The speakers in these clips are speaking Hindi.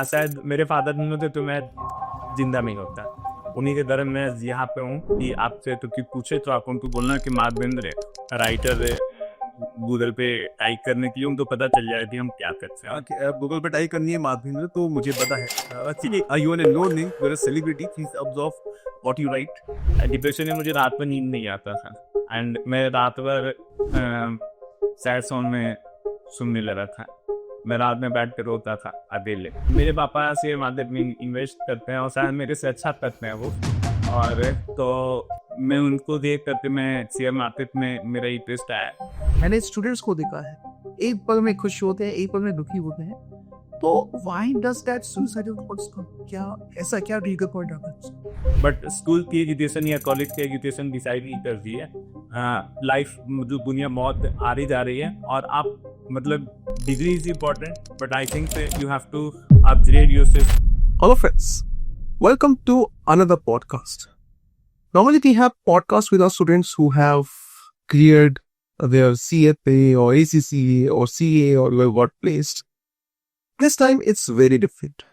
शायद मेरे फादर नहीं होते तो मैं जिंदा नहीं होता। उन्हीं के दर मैं यहाँ पे हूँ कि आपसे तो कुछ पूछे तो आप उनको बोलना कि माधवेंद्र राइटर गूगल पे टाइप करने के लिए उनको पता चल जाए कि हम क्या करते हैं। गूगल पे टाइप करनी है माधवेंद्र तो मुझे पता है। Actually you are no name, you are a celebrity, please observe what you write. Depression में मुझे रात में नींद नहीं आता था एंड मैं रात भर सैड सॉन्ग में सुनने लगा था। मैं रात में बैठ कर रोता था अकेले। मेरे पापा शेयर मार्केट में इन्वेस्ट करते हैं और शायद मेरे से अच्छा करते हैं वो, और तो मैं उनको देख करके मैं शेयर मार्केट में मेरा इंटरेस्ट आया। मैंने स्टूडेंट्स को देखा है, एक पल में खुश होते हैं, एक पल में दुखी होते हैं। तो why does that suicidal thoughts come? क्या ऐसा क्या ट्रिगर पॉइंट आता है? बट स्कूल की एजुकेशन या कॉलेज की एजुकेशन डिसाइड नहीं करती है। लाइफ जो दुनिया मौत आ रही जा रही है और आप मतलब degree is important but I think you have to upgrade yourself. Hello friends, welcome to another podcast. Normally we have podcasts with our students who have cleared their CFA or ACCA or CA or were got placed. This time it's very different.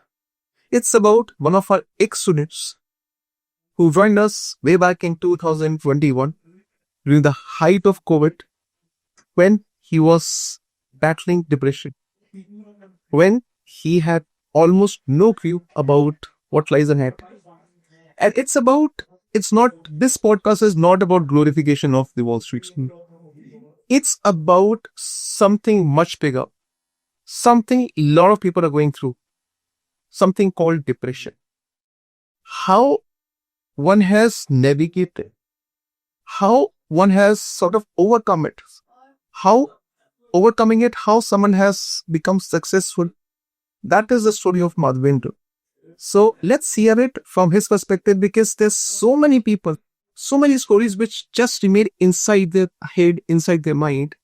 It's about one of our ex-students who joined us way back in 2021 during the height of COVID, when he was battling depression, when he had almost no clue about what lies ahead. And this podcast is not about glorification of the Wall Street School. It's about something much bigger, something a lot of people are going through, something called depression. How one has navigated, how one has sort of overcome it, how overcoming it, how someone has become successful. That is the story of Madhvendra. So let's hear it from his perspective, because there's so many people, so many stories which just remain inside their head, inside their mind.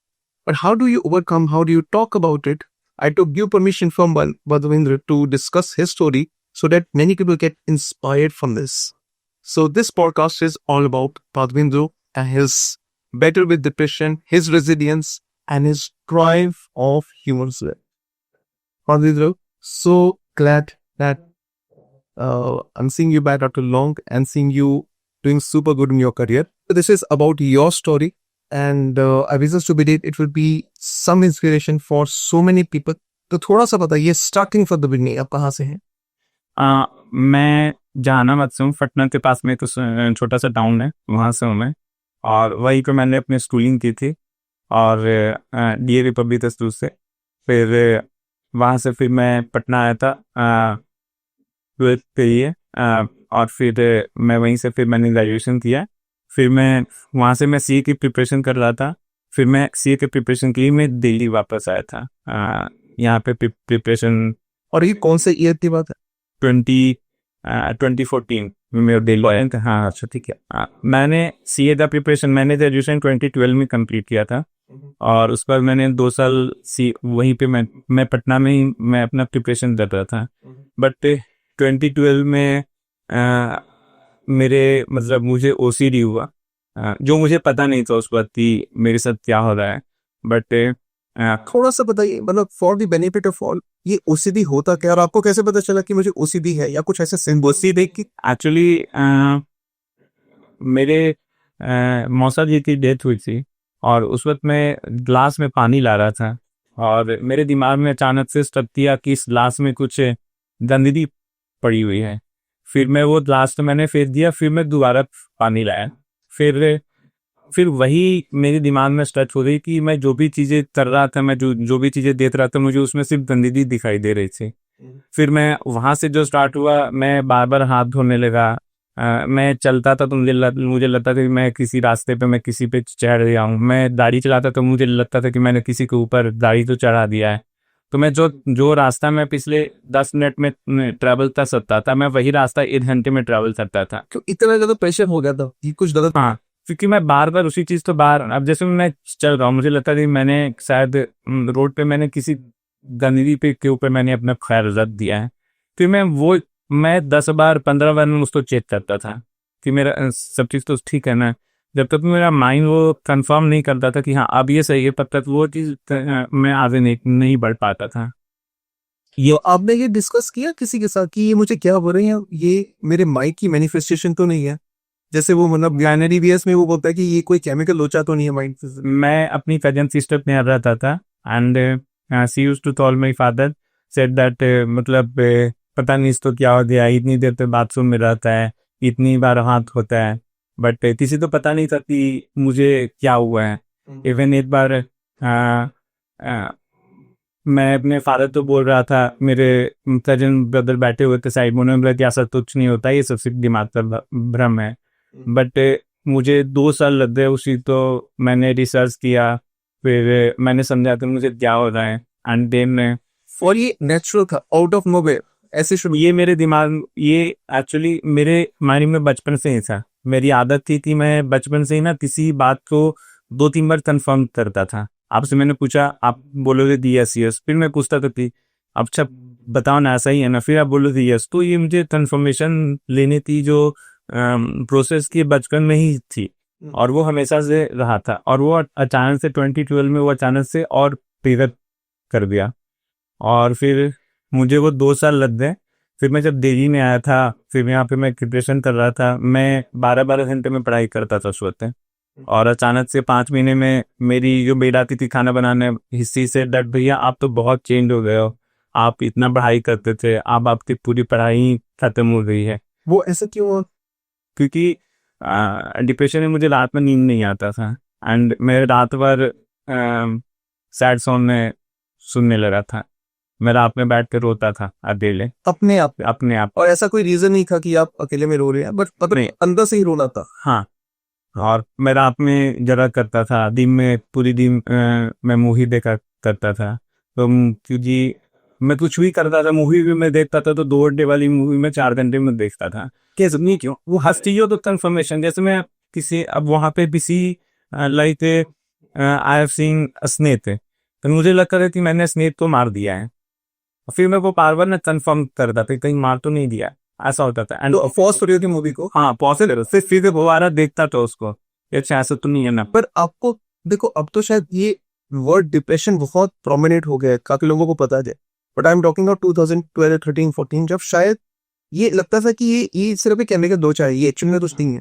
But how do you overcome? How do you talk about it? I took due permission from Madhvendra to discuss his story so that many people get inspired from this. So this podcast is all about Madhvendra and his battle with depression, his resilience, and his triumph of human spirit. Madhvendra, so glad that I'm seeing you back after long and seeing you doing super good in your career. This is about your story, and I wish to believe it will be some inspiration for so many people. तो थोड़ा सा बताइए, स्टार्टिंग फ्रॉम द बिगिनिंग, आप कहाँ से हैं? मैं जहानाबाद से हूँ, पटना के पास में तो छोटा सा टाउन है, वहाँ से हूँ मैं। और वहीं पे मैंने अपनी स्कूलिंग की थी और डीएवी पब्लिक स्कूल से। फिर वहाँ से फिर मैं पटना आया था 12th के लिए, और फिर मैं वहीं से फिर मैंने ग्रेजुएशन किया। फिर मैं वहाँ से मैं सीए की प्रिपरेशन कर रहा था। फिर मैं सीए के प्रिपरेशन के लिए मैं दिल्ली वापस आया था, यहाँ पे प्रिपरेशन। और ये कौन से ईयर की बात है? 2014 में मेरा दिल्ली आया था। हाँ अच्छा ठीक है। मैंने सीए का प्रिपरेशन, मैंने ग्रेजुएशन 2012 में कंप्लीट किया था और उसके बाद मैंने 2 साल वहीं पे मैं पटना में ही मैं अपना प्रिपरेशन कर रहा था। बट 2012 में मेरे मतलब मुझे ओसीडी हुआ, जो मुझे पता नहीं था उस वक्त कि मेरे साथ क्या हो रहा है। बट थोड़ा सा बताइए, मतलब for the benefit of all, ये ओसीडी होता क्या और आपको कैसे पता चला कि मुझे ओसीडी है, या कुछ ऐसे सिंबल्स देख के? एक्चुअली मेरे मौसा जी की डेथ हुई थी और उस वक्त मैं ग्लास में पानी ला रहा था और मेरे दिमाग में अचानक से स्टक किया कि इस ग्लास में कुछ गंदगी पड़ी हुई है। फिर मैं वो ग्लास तो मैंने फेंक दिया, फिर मैं दोबारा पानी लाया। फिर वही मेरे दिमाग में स्टच हो गई कि मैं जो भी चीज़ें कर रहा था, मैं जो भी चीज़ें देख रहा था, मुझे उसमें सिर्फ गंदगी दिखाई दे रही थी। फिर मैं वहाँ से जो स्टार्ट हुआ, मैं बार बार हाथ धोने लगा। मैं चलता था तो मुझे लगता था कि मैं किसी रास्ते पे मैं किसी पे चढ़ गया हूँ। मैं गाड़ी चलाता तो मुझे लगता था कि मैंने किसी के ऊपर गाड़ी तो चढ़ा दिया है। तो मैं जो रास्ता मैं पिछले 10 मिनट में ट्रैवल कर सकता था, मैं वही रास्ता 1 घंटे में ट्रैवल करता था। क्यों इतना ज़्यादा प्रेशर हो गया था कि कुछ गलत? हाँ, क्योंकि मैं बार बार उसी चीज़ तो अब जैसे मैं चल रहा हूँ, मुझे लगता है मैंने शायद रोड पे मैंने किसी गंदगी पे के ऊपर मैंने अपना पैर रख दिया है। फिर मैं 10 बार 15 बार में उसको चेक करता था कि मेरा सब चीज़ तो ठीक है ना। जब तक मेरा माइंड वो कंफर्म नहीं करता था कि हाँ अब ये सही है, तब तक वो चीज़ मैं आगे नहीं बढ़ पाता था। ये आपने ये डिस्कस किया किसी के साथ कि ये मुझे क्या हो रही है, ये मेरे माइंड की मैनिफेस्टेशन तो नहीं है, जैसे वो मतलब ज्ञानरी बीएस में वो बोलता है कि ये कोई केमिकल लोचा तो नहीं है माइंड से? मैं अपनी कजन सिस्टर के यहाँ रहता था and she used to tell my father said that मतलब पता नहीं इसको क्या हो गया, इतनी देर तक बाथरूम में रहता है, इतनी बार हाथ होता है, बट किसी तो पता नहीं था कि मुझे क्या हुआ है। इवन एक बार मैं अपने फादर तो बोल रहा था, मेरे कजन ब्रदर बैठे हुए थे साइड में, उन्होंने बोला कि ऐसा कुछ नहीं होता, ये सब सिर्फ दिमाग का भ्रम है। बट मुझे 2 साल लग गए उसी, तो मैंने रिसर्च किया, फिर मैंने समझा कि मुझे क्या हो रहा है एंड देन और ये नेचुरल था आउट ऑफ नोवेयर ऐसे शुरू? ये मेरे दिमाग, ये एक्चुअली मेरे माइंड में बचपन से ही था। मेरी आदत थी कि मैं बचपन से ही ना किसी बात को 2-3 बार कंफर्म करता था। आपसे मैंने पूछा, आप बोलोगे दी यस यस, फिर मैं पूछता था कि अच्छा बताओ ना ऐसा ही है ना, फिर आप बोलोगे यस। तो ये मुझे कंफर्मेशन लेनी थी, जो प्रोसेस की बचपन में ही थी और वो हमेशा से रहा था। और वो अचानक से 2012 में वो अचानक से और प्रेरित कर दिया और फिर मुझे वो 2 साल लग गए। फिर मैं जब दिल्ली में आया था, फिर यहाँ पे मैं प्रिपरेशन कर रहा था, मैं 12-12 घंटे में पढ़ाई करता था उस वक्त। और अचानक से 5 महीने में मेरी जो मेड आती थी खाना बनाने, हिस्सी से डट भैया आप तो बहुत चेंज हो गए हो, आप इतना पढ़ाई करते थे, अब आपकी पूरी पढ़ाई खत्म हो गई है। वो ऐसा क्यों हुआ? क्योंकि डिप्रेशन में मुझे रात में नींद नहीं आता था एंड मैं रात भर सैड सॉन्ग में सुनने लगा था। मैं रात में बैठ कर रोता था अकेले अपने आप? अपने आप। और ऐसा कोई रीजन नहीं था कि आप अकेले में रो रहे हैं, बट नहीं। अंदर से ही रोना था? हाँ, और मैं रात में जरा करता था, दिन में पूरी दिन मैं मूवी देखा करता था। तो क्योंकि मैं कुछ भी करता था, मूवी भी मैं देखता था तो 2 घंटे वाली मूवी में 4 घंटे में देखता था। कैसे नहीं, क्यों वो हंसती हो तो कंफर्मेशन, जैसे मैं किसी अब वहां पे किसी like I have seen snake, तो मुझे लगता था कि मैंने स्नेक को मार दिया है, फिर मैं वो बार बार ना कंफर्म करता था कहीं मार तो नहीं दिया, ऐसा होता था। एंड तो पॉज करियो की मूवी को? हाँ पॉसिबल, फिर दोबारा देखता था उसको, अच्छा ऐसा तो नहीं है ना। पर आपको देखो, अब तो शायद ये वर्ड डिप्रेशन बहुत प्रोमिनेंट हो गया है, काफी लोगों को पता है, but I am talking about 2012, 13, 14, जब शायद ये लगता था कि ये सिर्फ एक केमिकल दो चाय, ये एक्चुअली में कुछ नहीं है।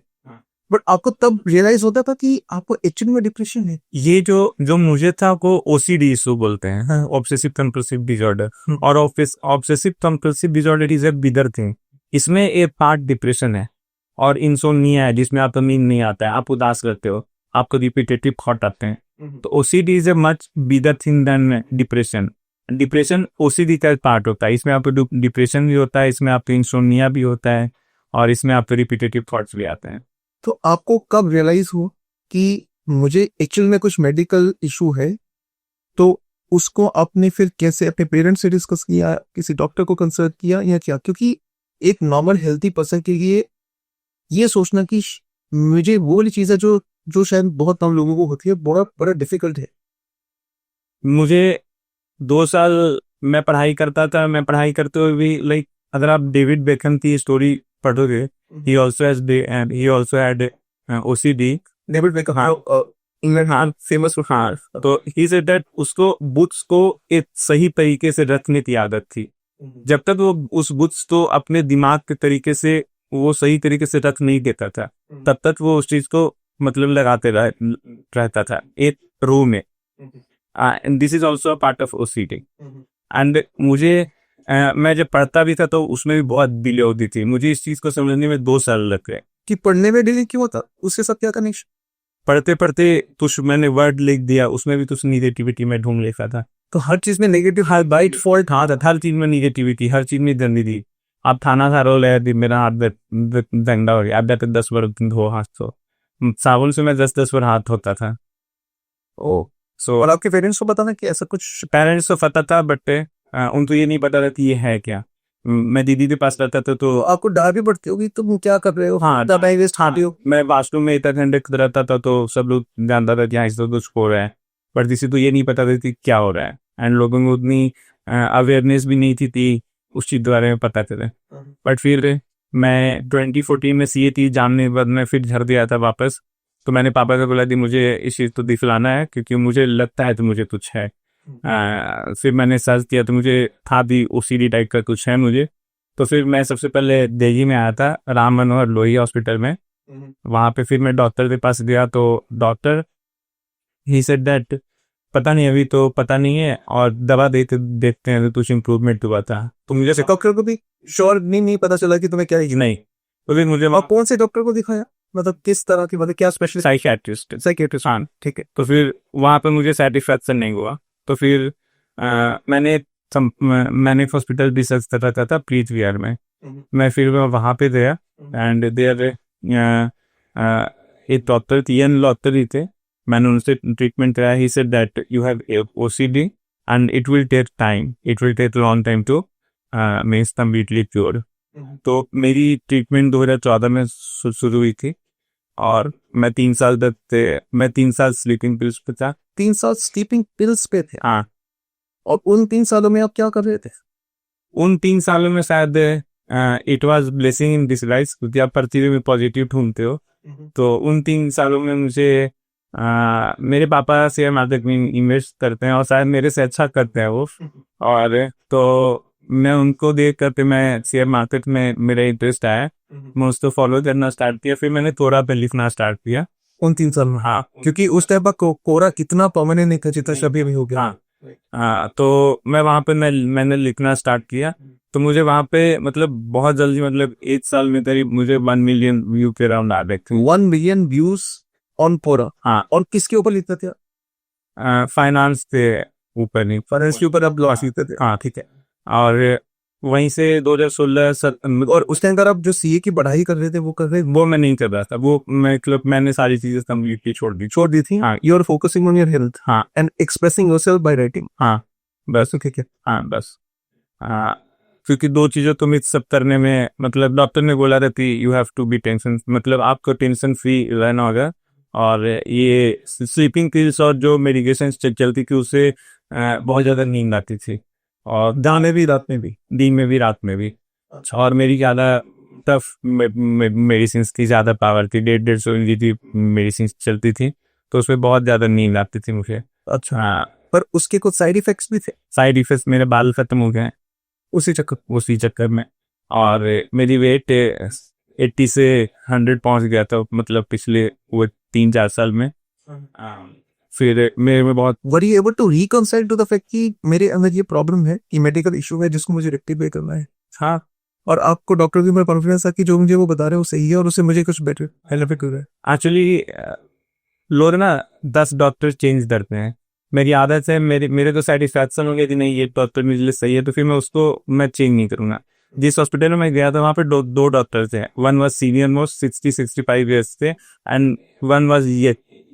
बट आपको तब रियलाइज होता था कि आपको एक्चुअली में डिप्रेशन है? ये जो जो मुझे था वो ओसीडी इशू बोलते हैं, ऑब्सेसिव कंपल्सिव डिसऑर्डर। और obsessive compulsive disorder is a bigger thing. इसमें एक पार्ट डिप्रेशन है और इंसोम्निया है, जिसमें आपको नींद नहीं आता है, आप उदास रहते हो, आपको रिपीटेटिव थॉट आते हैं। तो OCD is a much bigger thing than depression. Depression OCD का पार्ट होता है, इसमें आपको डिप्रेशन भी होता है, इसमें आपको इंसोम्निया भी होता है और इसमें आपको रिपीटेटिव थॉट्स भी आते हैं। तो आपको कब रियलाइज हुआ कि मुझे एक्चुअल में कुछ मेडिकल इशू है? तो उसको आपने फिर कैसे अपने पेरेंट्स से डिस्कस किया, किसी डॉक्टर को कंसल्ट किया या क्या? क्योंकि एक नॉर्मल हेल्थी पर्सन के लिए ये सोचना कि मुझे वो वाली चीज है जो जो शायद बहुत कम लोगों को होती है, बड़ा बड़ा डिफिकल्ट है। मुझे 2 साल मैं पढ़ाई करता था, मैं पढ़ाई करते हुए भी लाइक अगर आप डेविड बेकन की स्टोरी पढ़ोगे, he also had OCD. David Bacon, हाँ। इंग्लैंड हाँ, फेमस। हाँ, तो ही सेड दैट उसको बुक्स को एक सही तरीके से रखने की आदत थी। जब तक वो उस बुक्स को अपने दिमाग के तरीके से वो सही तरीके से रख नहीं देता था, तब तक वो उस चीज को मतलब लगाते रहता था एक रो में। And this is also a part of OCD. And मुझे मैं जब पढ़ता भी था तो उसमें भी बहुत डिले होती थी, मुझे इस चीज को समझने में 2 साल लग गए। कि पढ़ने में डिले क्यों होता, उसके साथ क्या कनेक्शन? पढ़ते पढ़ते कुछ मैंने वर्ड लिख दिया, उसमें भी कुछ निगेटिविटी में ढूंढ लेता था। तो हर चीज में नेगेटिव, हर बाइट फॉल्ट, हाँ था, हर चीज में निगेटिविटी, हर चीज में गंदगी। आप थाना था रोल है, मेरा हाथ गंदा हो गया, अब जाते 10 बार धो हाथ, तो साबुन से मैं 10-10 बार हाथ धोता था। ओ, सो और आपके पेरेंट्स को पता था कि ऐसा कुछ? पेरेंट्स को पता था, बट उनको ये नहीं पता था कि ये है क्या। मैं दीदी के पास रहता था तो तो आपको डांट भी पड़ती होगी, तुम क्या कर रहे हो? हाँ, टाइम वेस्ट हाँ, हाथ हो। मैं वाशरूम में इतना घंटे रहता था तो सब लोग जानता था कि हाँ इसको कुछ हो रहा है, पर किसी को ये नहीं पता था कि क्या हो रहा है। एंड लोगों को उतनी अवेयरनेस भी नहीं थी उस चीज के बारे में पता थे। बट फिर मैं 2014 में CAT जानने के बाद मैं फिर घर दिया था वापस। तो मैंने पापा को बोला कि मुझे इस चीज को दिखलाना है, क्योंकि मुझे लगता है तो मुझे कुछ है। फिर मैंने सर्च किया तो मुझे था भी ओसीडी टाइप का कुछ है मुझे। तो फिर मैं सबसे पहले दिल्ली में आया था, राम मनोहर लोहिया हॉस्पिटल में। वहाँ पे फिर मैं डॉक्टर के पास गया तो डॉक्टर ही सेड दैट पता नहीं, अभी तो पता नहीं है, और दवा देते देखते हैं तो कुछ इम्प्रूवमेंट हुआ था। तो मुझे जैसे डॉक्टर को भी श्योर नहीं पता चला कि तुम्हें क्या है। नहीं, तो फिर मुझे और कौन से डॉक्टर को दिखाया, मतलब किस तरह की, मतलब क्या स्पेशलिस्ट? साइकियाट्रिस्ट। साइकियाट्रिस्ट। हाँ, ठीक है। तो फिर वहाँ पे मुझे सेटिस्फैक्शन नहीं हुआ। तो फिर मैंने एक हॉस्पिटल रिसर्च कर रखा था प्रीत विहार में। मैं फिर वहाँ पे गया एंड देयर एक डॉक्टर टीएन लॉटर ही थे। मैंने उनसे ट्रीटमेंट कराया। He said that you have OCD and it will take time, it will take long time to means completely cure. तो मेरी ट्रीटमेंट 2014 में शुरू हुई थी और मैं 3 साल स्लीपिंग पिल्स पे था। 3 साल स्लीपिंग पिल्स पे थे? हाँ। और उन 3 सालों में आप क्या कर रहे थे? उन 3 सालों में शायद it was blessing in disguise, क्योंकि आप प्रतिदिन में पॉजिटिव ढूंढते हो। तो उन 3 सालों में मुझे मेरे पापा शेयर मार्केट में इन्वेस्ट करते हैं और शायद मेरे से अच्छा करते हैं वो। और तो मैं उनको देख करके मैं शेयर मार्केट में मेरा इंटरेस्ट आया, मैं उसको फॉलो करना स्टार्ट किया। फिर मैंने थोड़ा पे लिखना स्टार्ट किया उन 3 साल में? हाँ, क्योंकि उस टाइप का कोरा कितना परमानेंट नहीं था जितना शबी अभी हो गया। हाँ। हाँ, तो मैं वहाँ पे मैंने लिखना स्टार्ट किया। तो मुझे वहाँ पे मतलब बहुत जल्दी, मतलब 1 साल में करीब मुझे 1 मिलियन व्यू के अराउंड आ गए थे। 1 मिलियन व्यूज ऑन कोरा? हाँ। और किसके ऊपर लिखते थे? फाइनेंस के ऊपर नहीं, फाइनेंस के ऊपर आप लॉस लिखते थे? हाँ, ठीक है। और वहीं से 2016 और उस टाइम पर आप जो सीए की पढ़ाई कर रहे थे वो कर रहे थे? वो मैं नहीं कर रहा था, वो मतलब मैंने सारी चीजें कम्प्लीटली छोड़ दी थी? हाँ। You are focusing on your health हाँ। And expressing yourself by writing? हाँ बस। ठीक है। हाँ बस। क्योंकि 2 चीज़ों तो मिक्स सब करने में, मतलब डॉक्टर ने बोला था कि you have to be tension, मतलब आपको टेंशन फ्री रहना होगा। और ये स्लीपिंग पिल्स और जो मेडिकेशन चलती थी उससे बहुत ज़्यादा नींद आती थी, और दिन में भी रात में भी। और मेरी ज़्यादा टफ मेडिसिन की ज़्यादा पावर थी, 150 mg की मेडिसिन चलती थी, तो उसमें बहुत ज़्यादा नींद आती थी मुझे। अच्छा। हाँ, पर उसके कुछ साइड इफेक्ट्स भी थे? साइड इफेक्ट्स, मेरे बाल खत्म हो गए उसी चक्कर में। और मेरी वेट 80 से 100 पहुंच गया था, मतलब पिछले वो 3-4 साल में। फिर मेरे में बहुत were you able to reconcile to the fact कि मेरे अंदर ये प्रॉब्लम है, कि मेडिकल इशू है जिसको मुझे रेक्टिफाई करना है? हाँ। और आपको डॉक्टर के ऊपर कॉन्फिडेंस था कि जो मुझे वो बता रहे हैं वो सही है और उससे मुझे कुछ बेटर बेनिफिट हो रहा है? एक्चुअली लोग ना 10 डॉक्टर चेंज करते हैं। मेरी आदत है, मेरे तो सेटिस्फैक्शन हो गया कि नहीं ये डॉक्टर मेरे लिए सही है, तो फिर मैं उसको मैं चेंज नहीं करूंगा। जिस हॉस्पिटल में मैं गया था वहाँ पे दो डॉक्टर थे। One was senior most 60-65 years थे and one was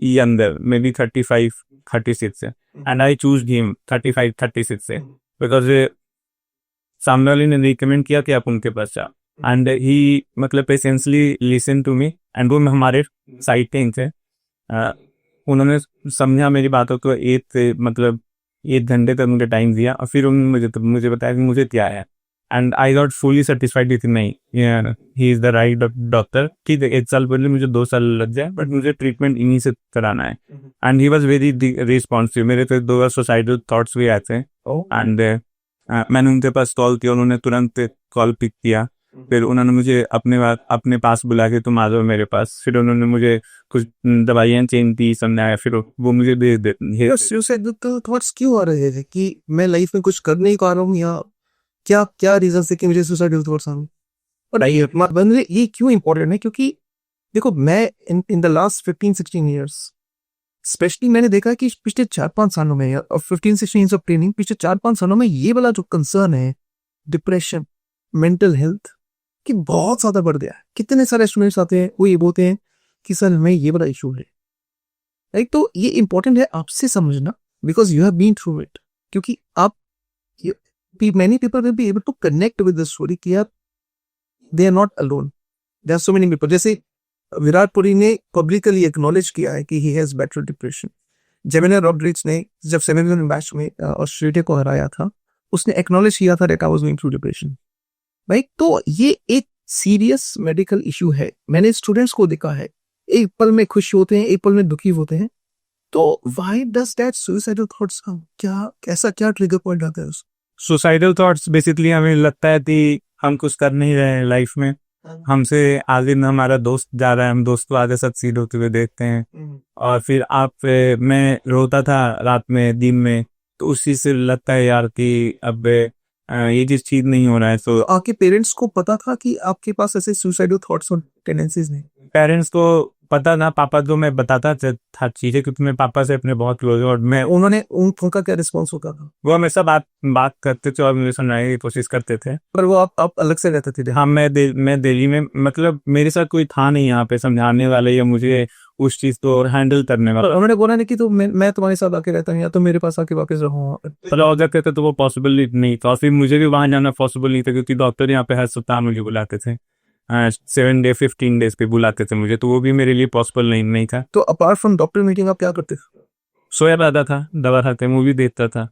younger maybe 35-36 से, एंड आई चूज हिम 35-36 से बिकॉज सामने वाले ने रिकमेंड किया कि आप उनके पास जाओ। एंड ही मतलब patiently listen to me and वो हमारे साइड पे थे। उन्होंने समझा मेरी बातों को, मतलब 1 घंटे तक मुझे टाइम दिया और फिर उन्होंने मुझे बताया कि मुझे क्या है। And I got fully satisfied with नहीं, he is the right doctor. ठीक है, 1 साल पहले मुझे 2 साल लग जाए, बट मुझे ट्रीटमेंट इन्हीं से कराना है। And he was very responsive. मेरे तो 2 बार सुसाइडल थॉट्स भी आए थे एंड मैंने उनके पास कॉल किया, उन्होंने तुरंत कॉल पिक किया। फिर उन्होंने मुझे अपने पास बुला के तुम आ जाओ मेरे पास। फिर उन्होंने मुझे कुछ दवाइयाँ चेंज की, समझाया, फिर वो मुझे दे दे। सुसाइडल थॉट्स क्यों आ रहे थे कि मैं लाइफ में कुछ कर नहीं पा रहा हूँ, या क्या क्या रीजन से कि मुझे सुसाइडल थॉट्स आ रहे हैं? ये क्यों इंपॉर्टेंट है? क्योंकि देखो, मैं in the last 15-16 years specially मैंने देखा कि पिछले 4-5 सालों में, और 15-16 ईयर्स ऑफ ट्रेनिंग, पिछले 4-5 सालों में ये वाला जो कंसर्न है डिप्रेशन, मेंटल हेल्थ कि बहुत ज्यादा बढ़ गया है। कितने सारे स्टूडेंट्स आते हैं, वो ये बोलते हैं कि सर हमें ये बड़ा इशू है। लाइक, तो ये इंपॉर्टेंट है आपसे समझना, because you have been through it. क्योंकि आप many people will be able to connect with the story कि यार they are not alone, there are so many people। जैसे विराट कोहली ने पब्लिकली एक्नॉलेज किया है कि he has battled depression। Gemini Rodrigues ने जब सेमीफाइनल मैच में ऑस्ट्रेलिया को हराया था, उसने एक्नॉलेज किया था that I was going through depression। भाई, तो ये एक सीरियस मेडिकल इशू है। मैंने स्टूडेंट्स को देखा है, एक पल में खुश होते हैं, एक पल में दुखी होते हैं। तो why does that suicidal thoughts come? क्या ट्रिगर पॉइंट आता है उस? सुसाइडल थॉट्स बेसिकली हमें लगता है कि हम कुछ कर नहीं रहे हैं लाइफ में, हमसे आगे न हमारा दोस्त जा रहा है, हम दोस्त को आगे सक्सीड होते हुए देखते हैं, और फिर मैं रोता था रात में दिन में, तो उस चीज से लगता है यार कि अब ये चीज ठीक नहीं हो रहा है। तो आपके पेरेंट्स को पता था कि आपके पास ऐसे सुसाइडल थॉट्स और टेंडेंसीज नहीं? पेरेंट्स को पता ना, पापा को मैं बताता था चीजें, क्योंकि मैं पापा से अपने बहुत क्लोज हूँ, और मैं उनका क्या रिस्पॉन्स होता था? वो हमेशा बात करते थे और मुझे समझाने की कोशिश करते थे। पर वो आप अलग से रहते थे? हाँ, मैं दिल्ली में, मतलब मेरे साथ कोई था नहीं यहाँ पे समझाने वाले या मुझे उस चीज को हैंडल करने वाला। उन्होंने बोला नहीं कि तो मैं तुम्हारे साथ आके रहता हूँ या तो मेरे पास आके वापस रहूँ? चलो अगर कहते तो वो पॉसिबल नहीं था, और फिर मुझे भी वहां जाना पॉसिबल नहीं था, क्योंकि डॉक्टर यहाँ पे हर सप्ताह मुझे बुलाते थे, 7 डे 15 डेज पे बुलाते थे मुझे, तो वो भी मेरे लिए पॉसिबल नहीं था। तो अपार्ट फ्रॉम डॉक्टर मीटिंग आप क्या करते थे? सोया रहता था, दवा खाते, मूवी देखता था।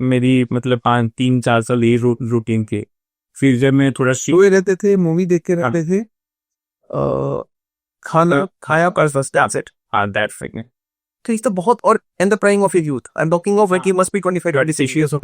मेरी मतलब 3-4 साल यही रूटीन थी। फिर जब मैं थोड़ा सोए रहते थे, मूवी देख के रहते थे, खाना खाया पर फर्स्ट एसेट दैट थिंग। तो इस तो बहुत, और in the prime of your youth, I am talking of when you must be 25-26 years of.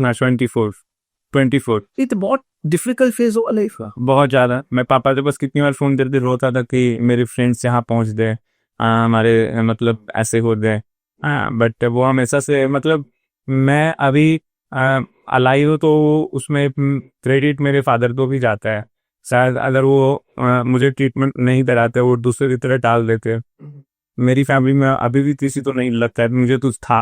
24 ये तो बहुत डिफिकल्ट फेज हो लाइफ का। बहुत ज्यादा। मैं पापा से बस कितनी बार फोन करके रोता था कि मेरे फ्रेंड्स यहाँ पहुंच गए, हमारे मतलब ऐसे हो गए, बट वो हमेशा से, मतलब मैं अभी अलाइव हूँ तो उसमें क्रेडिट मेरे फादर को भी जाता है। शायद अगर वो मुझे ट्रीटमेंट नहीं कराते, वो दूसरे की तरह डाल देते। मेरी फैमिली में अभी भी किसी को नहीं लगता है मुझे कुछ था,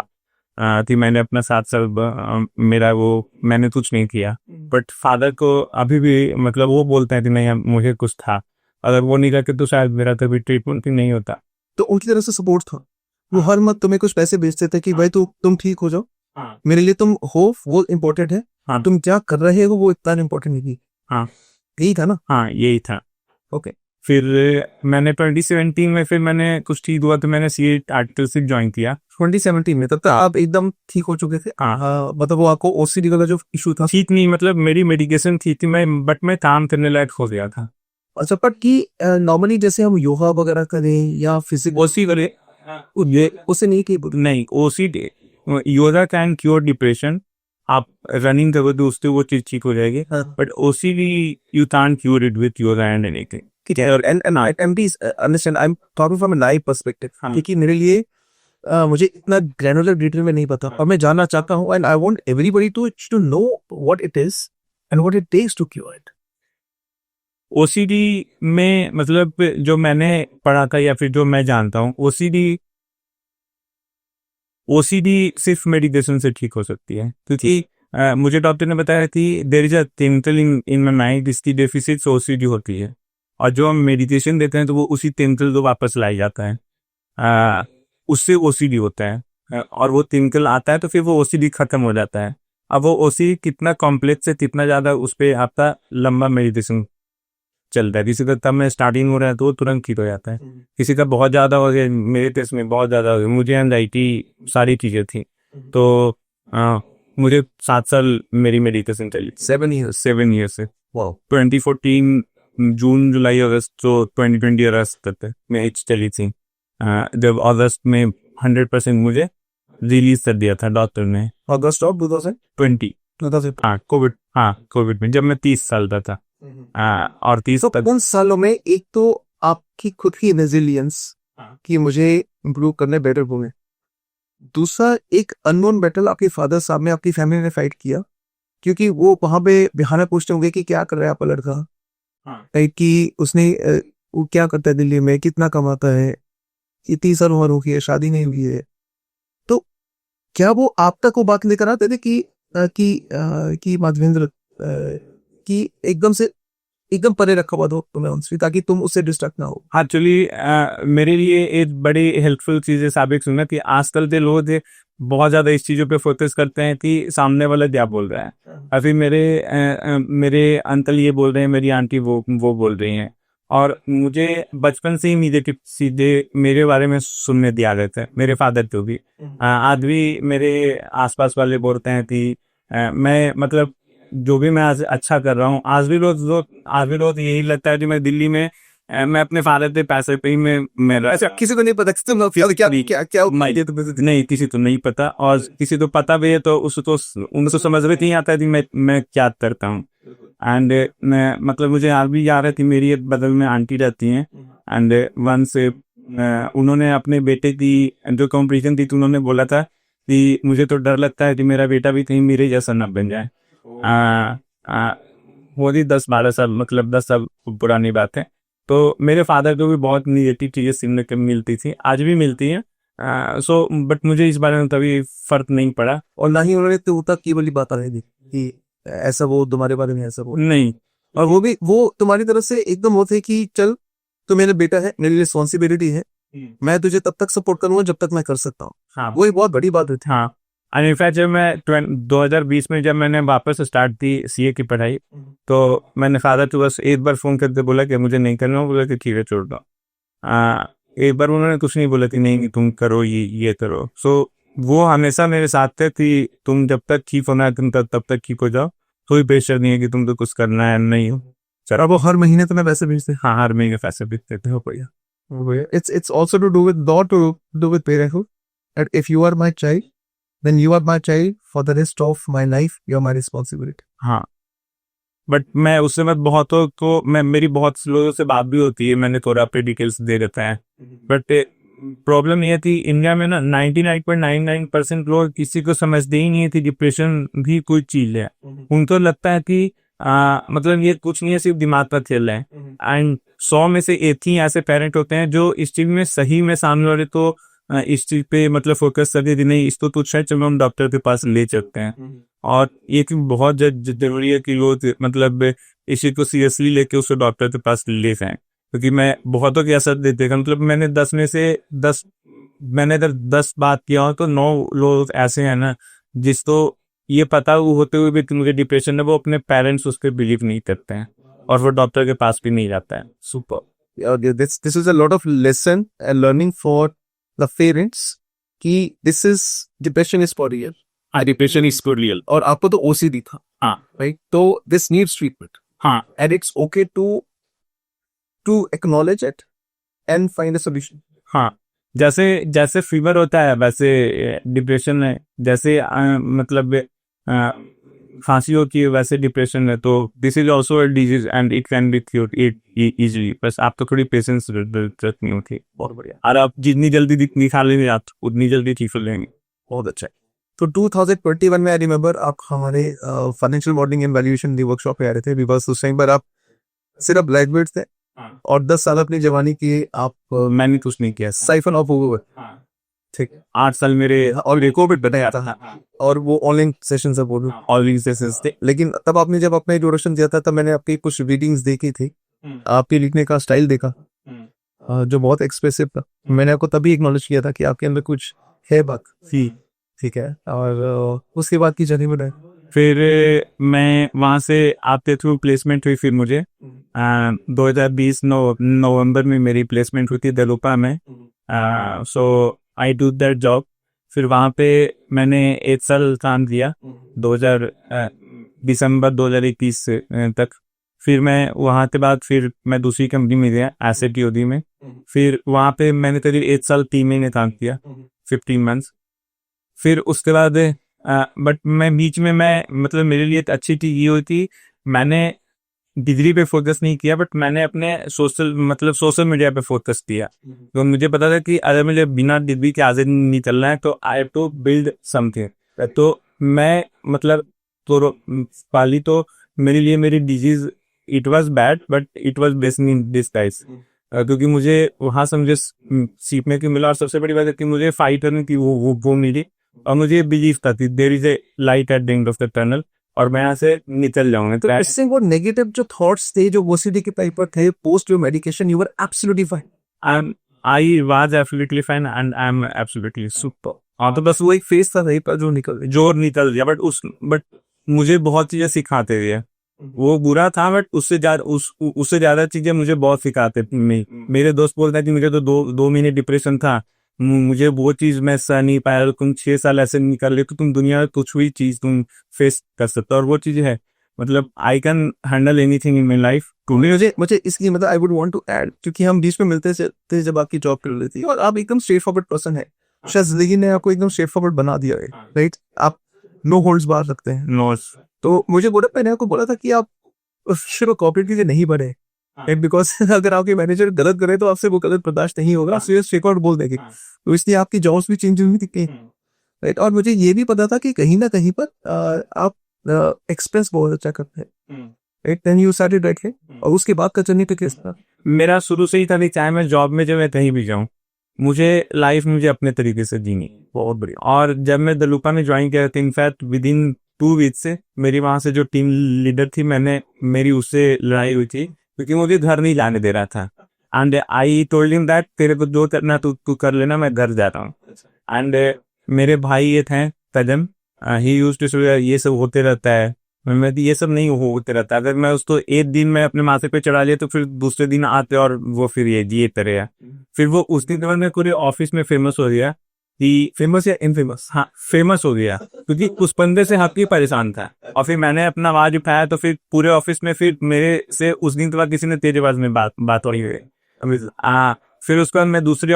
कि मैंने अपना 7 साल मेरा वो मैंने कुछ नहीं किया, बट फादर को अभी भी मतलब वो बोलते हैं कि नहीं मुझे कुछ था, अगर वो नहीं करते तो शायद मेरा कभी ट्रीटमेंट भी नहीं होता। तो उनकी तरफ से सपोर्ट था? वो हर मत तुम्हें कुछ पैसे भेजते थे कि भाई तुम ठीक हो जाओ, मेरे लिए तुम हो, वो इम्पोर्टेंट है, हाँ। तुम क्या कर रहे हो वो इतना इम्पोर्टेंट नहीं। हाँ, यही था ना? हाँ यही था। ओके। फिर मैंने 2017 में, फिर मैंने कुछ ठीक हुआ तो मैंने सीए आर्टिकलशिप ज्वाइन किया 2017 में? तब तक आप एकदम ठीक हो चुके थे? हाँ। मतलब वो आपको ओसीडी का जो इशू था? ठीक नहीं, मतलब मेरी मेडिकेशन थी थी मैं काम करने लायक हो गया था। अच्छा, बट कि नॉर्मली जैसे हम योगा वगैरह करें या फिजिकल ओसी करे ये उससे नहीं की? नहीं, OCD yoga can cure depression, आप रनिंग करोगे तो उससे वो चीज ठीक हो जाएगी, but OCD you can't cure it with yoga and anything. ठीक है, और and please understand, I am talking from a live perspective, क्योंकि मेरे लिए मुझे इतना ग्रैनुलर डिटेल में नहीं पता, और मैं जानना चाहता हूँ, and I want everybody to know what it is and what it takes to cure it. OCD में मतलब जो मैंने पढ़ा था या फिर जो मैं जानता हूँ, ओसीडी सिर्फ मेडिटेशन से ठीक हो सकती है, क्योंकि मुझे डॉक्टर ने बताया कि there is a chemical in my mind, इसकी डेफिसिट ओसीडी होती है, और जो हम मेडिटेशन देते हैं तो वो उसी केमिकल को वापस लाई जाता है, उससे ओसीडी होता है, और वो केमिकल आता है तो फिर वो ओसीडी खत्म हो जाता है। अब वो ओसीडी कितना कॉम्प्लेक्स है, कितना ज्यादा उस पर आपका लंबा मेडिटेशन चलता है। किसी का तब में स्टार्टिंग हो रहा है तो वो तुरंत ठीक हो जाता है, किसी का बहुत ज्यादा हो गया, मेरे केस में बहुत ज्यादा हो गया, मुझे एंजाइटी सारी चीजें थी, तो मुझे 7 साल मेरी मेडिटेशन चली। 7 ईयर से 2014 जून जुलाई अगस्त तो 2020 अगस्त तक में चली थी, जब अगस्त में 100% मुझे रिलीज कर दिया था डॉक्टर ने। अगस्त ऑफ 2020? कोविड में, जब मैं 30 साल का था। और 30 तो उन सालों में एक तो आपकी खुद की रेजिलियंस कि मुझे इम्प्रूव करने, बेटर होंगे, दूसरा एक अननोन बैटल आपके फादर साहब में, आपकी फैमिली ने फाइट किया, क्योंकि वो वहां पे बिहार पूछते होंगे कि क्या कर रहा है आपका लड़का, कि उसने वो क्या करता है दिल्ली में, कितना कमाता है, इतनी साल उम्र हो गई है, शादी नहीं हुई है, तो क्या वो आप तक वो बात लेकर आते थे कि माधवेंद्र कि एकदम परे रखा हुआ दो तुम्हें उनसे, ताकि तुम उससे डिस्ट्रैक्ट ना हो? एक्चुअली मेरे लिए एक बड़ी हेल्पफुल चीज है साबिक सुनना, कि आजकल के लोग बहुत ज्यादा इस चीजों पे फोकस करते हैं कि सामने वाला क्या बोल रहा है। अभी मेरे अंकल ये बोल रहे हैं, मेरी आंटी वो बोल रही हैं, और मुझे बचपन से ही नेगेटिव सीधे मेरे बारे में सुनने दिया जाता है, मेरे फादर को भी। आज भी मेरे आसपास वाले बोलते हैं कि मैं मतलब जो भी मैं आज अच्छा कर रहा हूँ, आज भी रोज यही लगता है कि मैं दिल्ली में मैं अपने फादर के पैसे पे ही मैं अच्छा, किसी को नहीं पता कि तुम क्या क्या क्या क्या idea तुम्हें? नहीं, किसी को नहीं पता, और किसी को पता भी है तो उसको उनको समझ में नहीं आता है कि मैं क्या करता हूँ। एंड मैं मतलब मुझे आज भी याद है कि मेरी एक बगल में आंटी रहती हैं, एंड वंस उन्होंने अपने बेटे की जो कॉम्पिटिशन थी तो उन्होंने बोला था कि मुझे तो डर लगता है कि मेरा बेटा भी कहीं मेरे जैसा ना बन जाए। वो भी 10-12 साल, मतलब 10 साल पुरानी बात है। तो मेरे फादर को भी बहुत निगेटिव चीज़ें सुनने को मिलती थी, आज भी मिलती हैं। सो बट मुझे इस बारे में कभी फर्क नहीं पड़ा। और ना ही उन्होंने तो तक की वाली बात आने दी कि ऐसा वो तुम्हारे बारे में ऐसा वो, नहीं, और वो भी वो तुम्हारी तरफ से एकदम वो थे कि चल तू मेरा बेटा है, मेरी रिस्पॉन्सिबिलिटी है, मैं तुझे तब तक सपोर्ट करूंगा जब तक मैं कर सकता हूँ। हाँ, वो एक बहुत बड़ी बात होती हाँ। एंड इनफैक्ट जब मैं 2020 में जब मैंने वापस स्टार्ट की सीए की पढ़ाई, तो मैंने फादर को बस एक बार फ़ोन करके बोला कि मुझे नहीं करना, बोला कि ठीक है छोड़ दो। एक बार उन्होंने कुछ नहीं बोला कि नहीं तुम करो, ये करो। सो वो हमेशा मेरे साथ थे कि तुम जब तक ठीक होना है तुम तब तक ठीक हो जाओ, कोई प्रेशर नहीं है कि तुम तो कुछ करना है नहीं हो। है। अब वो हर महीने तुम्हें पैसे भेजते हाँ, हर महीने पैसे भी देते हो भैया। हैं। It's also to do with not to do with parenthood. And if you are my child, then you are my child for the rest of my life. You are my responsibility. हाँ, बट मैं उससे मैं बहुतों को मेरी बहुत लोगों से बात भी होती है, मैंने थोड़ा अपने डिटेल्स दे देता है। बट प्रॉब्लम ये थी इंडिया में ना 99.99% लोग किसी को समझते ही नहीं थी डिप्रेशन भी कोई चीज है। उनको लगता है कि मतलब ये कुछ नहीं है, सिर्फ दिमाग का खेल है। एंड 100 में से एक ही ऐसे पेरेंट होते हैं जो इस चीज में सही में सामने वाले तो इस चीज पे मतलब फोकस करते थे, नहीं इसको तो शायद चलो हम डॉक्टर के पास ले चलते हैं। और ये कि बहुत जरूरी है कि लोग मतलब इस चीज को सीरियसली लेके उसको डॉक्टर के पास ले जाएं, क्योंकि मैं बहुतों के असर देखा, मतलब मैंने 10 में से 10 मैंने अगर 10 बात किया हो तो 9 लोग ऐसे हैं ना जिसको ये पता होते हुए भी कि मुझे डिप्रेशन है, वो अपने पेरेंट्स उस पर बिलीव नहीं करते हैं और वो डॉक्टर के पास भी नहीं जाता है। Super. This is a lot of lesson and learning for the parents कि this is depression is for real. Depression is for real. और आपको तो OCD था, हाँ, right? तो this needs treatment. हाँ, And it's okay to acknowledge it and find a solution. हाँ। जैसे जैसे फीवर होता है वैसे डिप्रेशन है, जैसे मतलब खांसी होती है वैसे डिप्रेशन है। तो this is also a disease and it can be cured easily, बस आप तो थोड़ी पेशेंस रखनी होती। बहुत बढ़िया, और आप जितनी जल्दी निकाल लेंगे आप उतनी जल्दी ठीक हो जाएंगे। बहुत अच्छा है। तो 2021 में आई रिमेम्बर आप हमारे financial modelling and valuation the workshop पे आ रहे थे, बिकॉज उस टाइम पर आप सिर्फ ब्लैक बेल्ट थे और 10 साल अपनी जवानी की आप मैंने कुछ नहीं किया। साइफन ऑफ हुए हुए, ठीक है। 8 साल मेरे और कोविड बताया था और वो ऑनलाइन सेशन से बोल ऑनलाइन सेशंस थे। लेकिन तब आपने जब अपना इंट्रोडक्शन दिया था तब मैंने आपकी कुछ रीडिंग्स देखी थी, आपके लिखने का स्टाइल देखा जो बहुत एक्सप्रेसिव था। मैंने आपको तभी एक्नॉलेज किया था कि आपके अंदर कुछ है बात, ठीक है। और उसके बाद की जर्नी बनाए, फिर मैं वहाँ से आपके थ्रू प्लेसमेंट हुई। फिर मुझे 2020 नवंबर में मेरी प्लेसमेंट हुई थी दलोपा में। सो आई डू दैट जॉब। फिर वहाँ पे मैंने 1 साल काम किया, दिसंबर 2021 तक। फिर मैं वहाँ के बाद फिर मैं दूसरी कंपनी में गया एसेट टीओडी में। फिर वहाँ पे मैंने करीब 1 साल 3 महीने काम किया, 15 मंथ्स। फिर उसके बाद बट मैं बीच में मैं मतलब मेरे लिए एक अच्छी चीज ये हुई थी, मैंने डिग्री पे फोकस नहीं किया बट मैंने अपने सोशल मीडिया पे फोकस किया। तो मुझे पता था कि अगर मुझे बिना डिग्री के आगे नहीं चलना है तो I have to build something. तो मैं मतलब तो पाली तो मेरे लिए मेरी disease it was bad but it was blessing in disguise, क्योंकि मुझे वहां से मुझे सीखने को मिला। और सबसे बड़ी बात है कि मुझे फाइट करने की वो मिली और मुझे बिलीव था कि there is a light at the end of the tunnel और मैं यहाँ से निकल जाऊंगा। तो इससे वो नेगेटिव जो थॉट्स थे जो ओसीडी के टाइप पर थे, post your medication you were absolutely fine. I was absolutely fine and I am absolutely super. हाँ, तो बस वो एक फेस था सही पर जो निकल गया बट मुझे बहुत चीजें सिखाते थे। वो बुरा था बट उससे ज्यादा चीजें मुझे बहुत सिखाते। मेरे दोस्त बोलते हैं कि मुझे तो 2 महीने डिप्रेशन था, मुझे वो चीज मैं सह नहीं पाया। तुम 6 साल ऐसे निकाल ले तो तुम दुनिया में कुछ भी चीज तुम फेस कर सकते हो और वो चीज है। मतलब I can handle anything in my life. मुझे इसलिए मतलब I would want to add, क्योंकि हम बीच में मिलते थे जब आपकी जॉब कर रही थी, और आप एकदम स्ट्रेट फॉरवर्ड पर्सन है। शायद जिंदगी ने आपको एकदम स्ट्रेट फॉरवर्ड बना दिया है, राइट? आप नो होल्ड्स बार रखते हैं। नोस तो मुझे बोला, मैंने आपको बोला था कि आप सिर्फ कॉर्पोरेट के लिए नहीं बने, बिकॉज अगर आपके मैनेजर गलत करे तो आपसे वो गलत बर्दाश्त नहीं होगा, आप स्ट्रेट फॉरवर्ड बोल देंगे। तो इसलिए आपकी जॉब्स भी चेंज हुई थी, राइट? और मुझे ये भी पता था कि कहीं ना कहीं पर आप एक्सप्रेस बहुत अच्छा करते हैं, right? Then you started writing, और उसके बाद का जर्नी तो किस तरह? मेरा शुरू से ही था कि चाहे मैं जॉब में जब मैं कहीं भी जाऊँ, मुझे लाइफ मुझे अपने तरीके से जीनी है। बहुत बढ़िया। और जब मैं दलूपा में ज्वाइन किया था, इनफैक्ट विद इन 2 वीक्स से मेरी वहां से जो टीम लीडर थी, मेरी उससे लड़ाई हुई थी क्योंकि मुझे घर नहीं जाने दे रहा था। And I told him that तेरे को जो करना तू कर लेना, मैं घर जा रहा हूँ। एंड मेरे भाई ये थे तजम, ही यूज्ड टू से ये सब होते रहता है। मैं ये सब नहीं होते रहता। अगर मैं उसको एक दिन में अपने माथे पे चढ़ा लिया तो फिर दूसरे दिन आते और वो फिर ये तरह है। फिर वो उस दिन बाद में पूरे ऑफिस में फेमस हो गया कि फेमस या इनफेमस? हाँ, फेमस हो गया क्योंकि उस बंदे से हक ही परेशान था। और फिर मैंने अपना आवाज उठाया तो फिर पूरे ऑफिस में फिर मेरे से उस दिन के बाद किसी ने तेज आवाज में बात हो रही है। फिर उसके बाद मैं दूसरी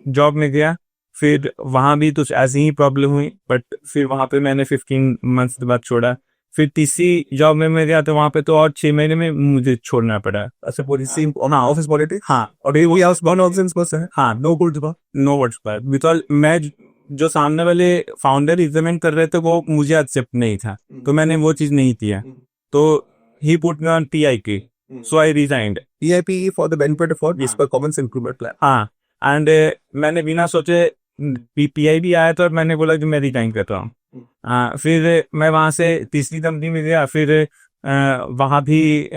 जॉब में गया, फिर वहां भी कुछ ऐसी ही प्रॉब्लम हुई, बट फिर वहां पे मैंने 15 मंथ्स के बाद छोड़ा। फिर तीसरी जॉब में मैं गया तो वहां पे तो और 6 महीने में मुझे छोड़ना पड़ा। अच्छा, पॉलिसी ऑफिस पॉलिटिक्स। हाँ, और ये वही हाउस बहुत नॉनसेंस बस है। हाँ, नो गुड बा। नो वर्ड्स पर, बिकॉज मैं जो सामने वाले फाउंडर इम्प्लीमेंट कर रहे थे वो मुझे एक्सेप्ट नहीं था, तो मैंने वो चीज नहीं किया। तो he put me on PIP, so I resigned. PIP for the benefit for जिस पर कॉमन इम्प्रूवमेंट प्लान। हाँ, एंड मैंने बिना सोचे PIP आया तो मैंने बोला कि मैं रिजाइन करता हूँ। फिर मैं वहां से तीसरी कंपनी में गया, फिर वहां भी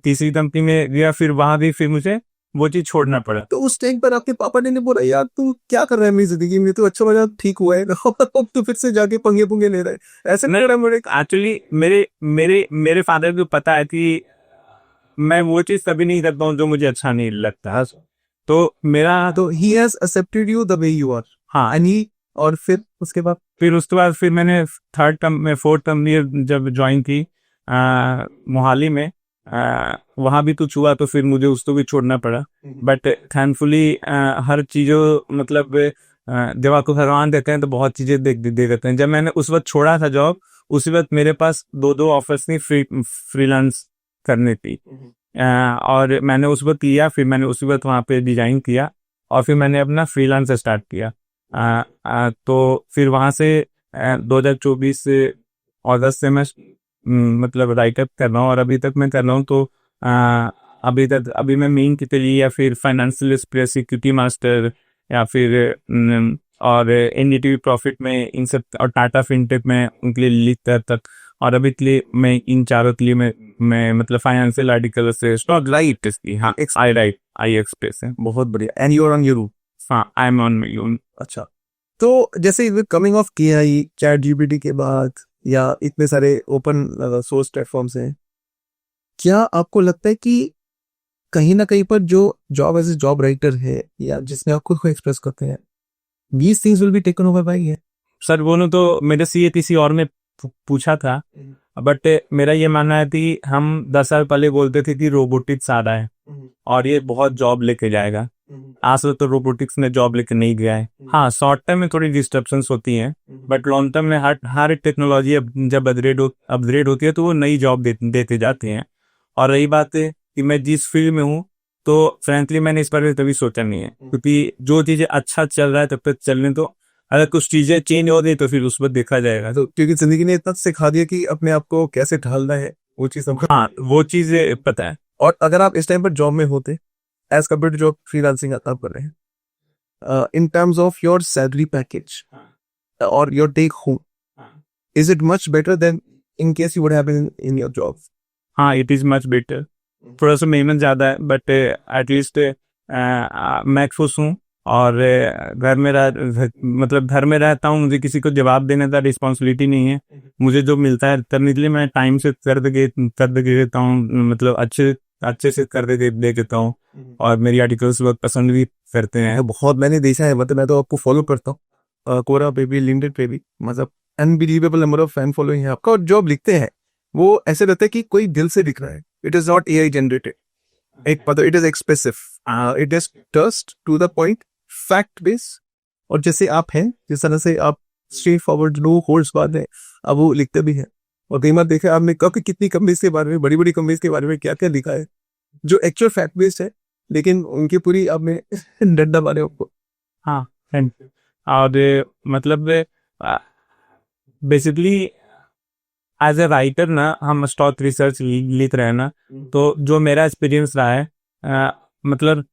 तीसरी कंपनी में गया, फिर वहां भी फिर मुझे वो चीज छोड़ना पड़ा। तो उस टाइम पर आपके पापा ने बोला, यार तू क्या कर रहा है मेरी जिंदगी में, तो अच्छा मजा ठीक हुआ है अब तो फिर से जाके पंगे पुंगे ले रहा है, ऐसे नहीं रहा मेरे? एक्चुअली मेरे फादर को पता है कि मैं वो चीज कभी नहीं करता हूँ जो मुझे अच्छा नहीं लगता। तो मेरा तो he has accepted you the way you are. हाँ, एंड ही, और फिर उसके बाद फिर मैंने फोर्थ टर्म जब ज्वाइन की मोहाली में, वहां भी कुछ हुआ तो फिर मुझे उसको भी छोड़ना पड़ा। बट थैंकफुली हर चीजों मतलब देवा को भगवान देते हैं तो बहुत चीजें दे देते हैं। जब मैंने उस वक्त छोड़ा था जॉब, उसी वक्त मेरे पास दो ऑफर्स थी फ्रीलांस करने की, और मैंने उस वक्त लिया। फिर मैंने उसी वक्त वहां पे डिजाइन किया और फिर मैंने अपना फ्रीलांस स्टार्ट किया। तो फिर वहां से 2024 अगस्त से मैं मतलब राइटअप कर रहा हूँ, और अभी तक मैं कर रहा हूँ। तो अभी मैं मेन के लिए या फिर फाइनेंशियल एक्सप्रेस, सिक्योरिटी मास्टर, या फिर और NDTV प्रॉफिट में, इन सब, और टाटा फिनटेक में उनके लिए लिखता तक। और अभी के लिए मैं इन चारों के लिए मैं मतलब फाइनेंशियल आर्टिकल से स्टॉक राइट इसकी, हाँ, आई एक्सप्रेस है। बहुत बढ़िया। And you are on your, हाँ, I am on my own. अच्छा, तो जैसे कमिंग ऑफ AI, ChatGPT के बाद, या इतने सारे ओपन सोर्स प्लेटफॉर्म्स हैं, क्या आपको लगता है कि कहीं ना कहीं पर जो job as a job writer है, या जिसमें आप खुद को एक्सप्रेस करते हैं, these things will be taken over by AI? Sir बोलूं तो मेरे से ये किसी और ने पूछा था, बट मेरा ये मानना है कि हम 10 साल पहले बोलते थे कि रोबोटिक्स आ रहा है और ये बहुत जॉब लेके जाएगा। आज तो रोबोटिक्स ने जॉब लेके नहीं गया है। हाँ, शॉर्ट टर्म में थोड़ी डिस्टर्बेंस होती हैं, बट लॉन्ग टर्म में हर टेक्नोलॉजी जब अपग्रेड होती है तो वो नई जॉब देते जाते हैं। और रही बात है कि मैं जिस फील्ड में हूँ, तो फ्रेंकली मैंने इस पर कभी सोचा नहीं है, क्योंकि जो चीजें अच्छा चल रहा है तब तक चलने तो, अगर कुछ चीजें चेंज हो गई तो फिर उस पर देखा जाएगा। तो क्योंकि जिंदगी ने इतना सिखा दिया कि अपने आप को कैसे ढालना है, वो चीज हमको, हाँ, वो चीजें पता है। और अगर आप इस टाइम पर जॉब में होते, as compare to job freelancing आप कर रहे हैं, in terms of your salary package और your take home, is it much better than in case you would have been in your job? हाँ, इट इज मच बेटर। थोड़ा सा मेहनत ज्यादा है, बट एटलीस्ट मैं खुश हूँ। और घर में रहता हूँ, मुझे किसी को जवाब देने का रिस्पॉन्सिबिलिटी नहीं है। मुझे जो मिलता है करने के लिए मैं टाइम से कर दे देता हूँ, मतलब अच्छे से कर दे देता हूँ। और मेरी आर्टिकल्स बहुत पसंद भी करते हैं। बहुत मैंने देखा है, मतलब मैं तो आपको फॉलो करता हूँ, कोरा पे भी, लिंक्डइन पे भी, मतलब unbelievable number of fan following है आपका, और जॉब लिखते हैं। वो ऐसे रहता है कि कोई दिल से दिख रहा है. It is not AI generated. एक मतलब it is expressive, it is just to the point, fact base. और जैसे आप हैं, जिस तरह से आप स्ट्रेट फॉरवर्ड नो होल्ड्स बात है, अब वो लिखते भी हैं. और कई बार देखा आपने कब कितनी कंपनीज के बारे में, बड़ी बड़ी कंपनीज के बारे में क्या क्या लिखा है जो एक्चुअल फैक्ट बेस्ड है, लेकिन उनकी पूरी आपने डंडा मारे आपको. हाँ. और मतलब बेसिकली एज ए राइटर ना, हम स्टॉक रिसर्च लिख रहे हैं ना, तो जो मेरा एक्सपीरियंस रहा है, मतलब